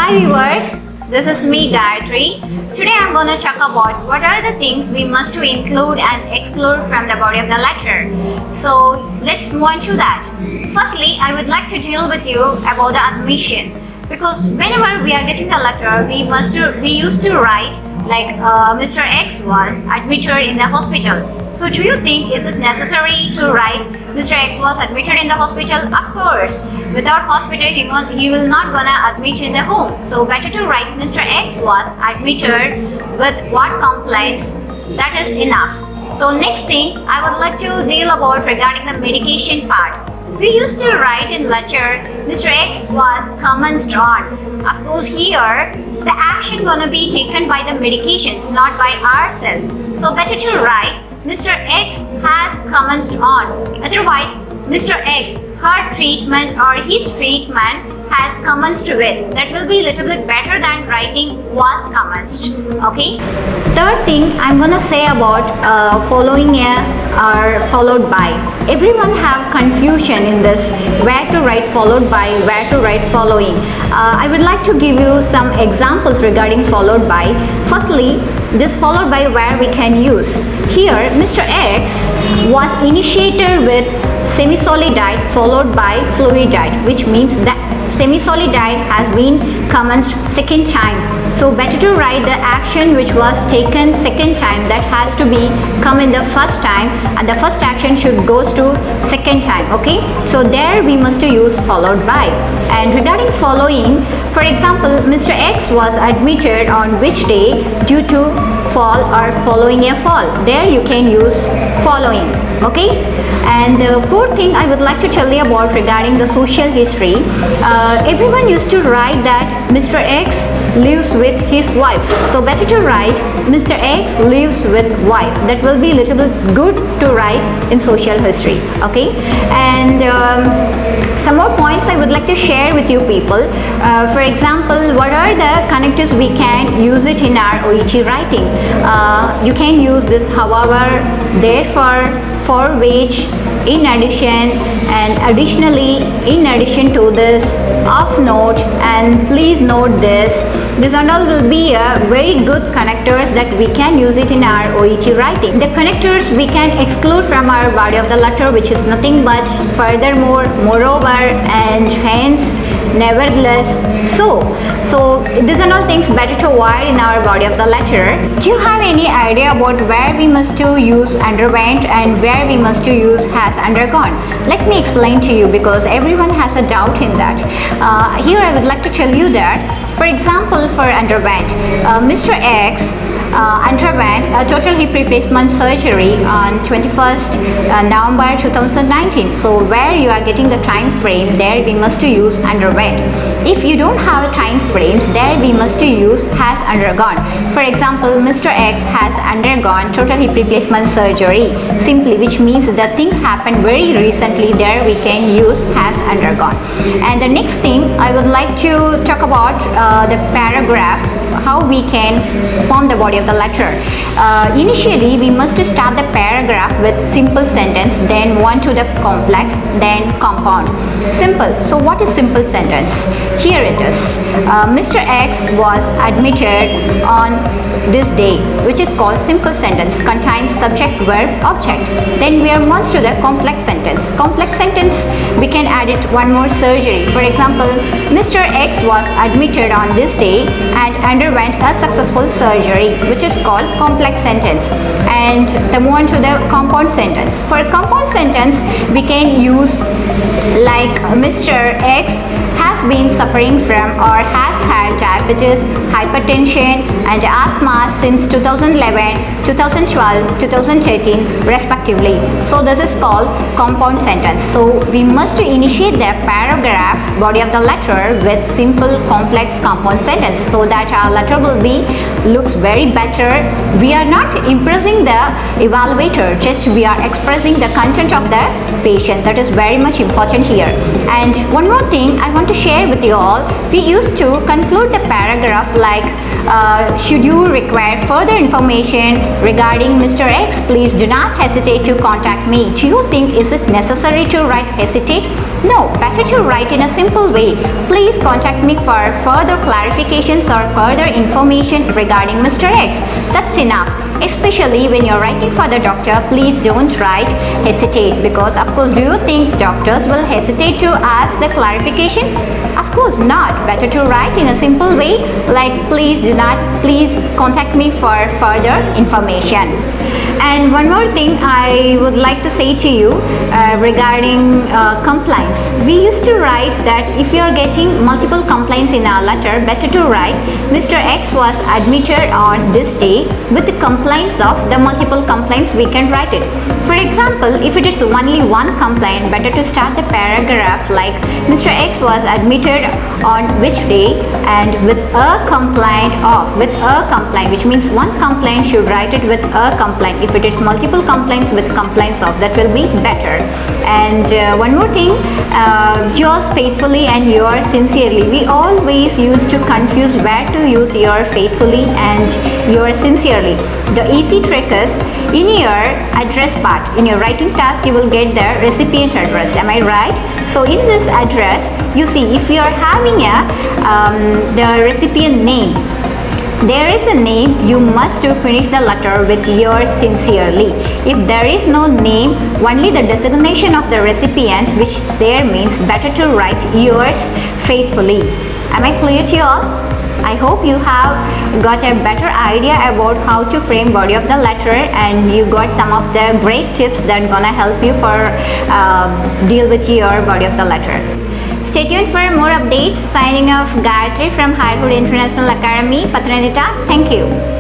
Hi viewers, this is me Gayatri. Today I'm going to talk about what are the things we must to include and exclude from the body of the letter. So let's move on to that. Firstly, I would like to deal with you about the admission, because whenever we are getting the letter, we used to write like Mr. X was admitted in the hospital. So do you think is it necessary to write Mr. X was admitted in the hospital? Of course, without hospital he will not gonna admit in the home. So better to write Mr. X was admitted with what complaints, that is enough. So next thing I would like to deal about regarding the medication part. We used to write in letter Mr. X was commenced on. Of course here the action gonna be taken by the medications, not by ourselves. So better to write Mr. X has commenced on. Otherwise, Mr. X, her treatment or his treatment has commenced with. That will be little bit better than writing was commenced. Okay. Third thing I'm gonna say about following a or followed by. Everyone have confusion in this, where to write followed by, where to write following. I would like to give you some examples regarding followed by. Firstly, this followed by where we can use. Here, Mr. X was initiated with semi-solidite followed by fluidite, which means that semi-solidite has been commenced second time. So better to write the action which was taken second time, that has to be come in the first time, and the first action should goes to second time. Okay, so there we must use followed by. And regarding following, for example, Mr. X was admitted on which day due to fall or following a fall. There you can use following. Okay, and the fourth thing I would like to tell you about regarding the social history. Everyone used to write that Mr. X lives with his wife. So better to write Mr. X lives with wife. That will be little bit good to write in social history. Okay, and some more points I would like to share with you people. For example, what are the connectives we can use it in our OET writing? You can use this however, therefore, for which, in addition, and additionally, in addition to this, of note, and please note this. This and all will be a very good connectors that we can use it in our OET writing. The connectors we can exclude from our body of the letter, which is nothing but furthermore, moreover, and hence, nevertheless, so these and all things better to avoid in our body of the letter. Do you have any idea about where we must to use underwent and where we must to use has undergone? Let me explain to you, because everyone has a doubt in that. Here I would like to tell you that, for example, for underwent, Mr. X underwent a total hip replacement surgery on 21st November 2019. So where you are getting the time frame, there we must to use underwent. If you don't have time frames, there we must to use has undergone. For example, Mr. X has undergone total hip replacement surgery, simply, which means that things happened very recently. There we can use has undergone. And the next thing I would like to talk about the paragraph, how we can form the body of the letter. Initially we must start the paragraph with simple sentence, then move on to the complex, then compound. Simple. So what is simple sentence? Here it is. Mr. X was admitted on this day, which is called simple sentence, contains subject, verb, object. Then we are moved to the complex sentence. Complex sentence, we can add it one more surgery. For example, Mr. X was admitted on this day and underwent a successful surgery, which is called complex sentence. And the move on to the compound sentence. For compound sentence, we can use like Mr. X has been suffering from or has had diabetes, hypertension and asthma since 2011, 2012, 2013 respectively. So this is called compound sentence. So we must initiate the paragraph body of the letter with simple, complex, compound sentence, so that our letter will be looks very better. We are not impressing the evaluator, just we are expressing the content of the patient. That is very much important here. And one more thing I want to share with you all. We used to conclude the paragraph like should you require further information regarding Mr. X, please do not hesitate to contact me. Do you think is it necessary to write hesitate? No, better to write in a simple way. Please contact me for further clarifications or further information regarding Mr. X. That's enough. Especially when you're writing for the doctor, please don't write hesitate, because of course, do you think doctors will hesitate to ask the clarification? Of course not. Better to write in a simple way, like please contact me for further information. And one more thing I would like to say to you regarding complaints. We used to write that if you are getting multiple complaints in our letter, better to write Mr. X was admitted on this day with the complaints of the multiple complaints. We can write it. For example, if it is only one complaint, better to start the paragraph like Mr. X was admitted on which day and with a complaint of, which means one complaint should write it with a complaint. If it is multiple complaints with complaints of, that will be better. And one more thing, yours faithfully and yours sincerely. We always used to confuse where to use your faithfully and your sincerely. The easy trick is in your address part, in your writing task, you will get the recipient address. Am I right? So in this address, you see, if you are having the recipient name, there is a name, you must to finish the letter with yours sincerely. If there is no name, only the designation of the recipient, which there means better to write yours faithfully. Am I clear to you all? I hope you have got a better idea about how to frame body of the letter, and you got some of the great tips that gonna help you for deal with your body of the letter. Stay tuned for more updates. Signing off, Gayatri from Hirehood International Academy, Pathanamthitta. Thank you.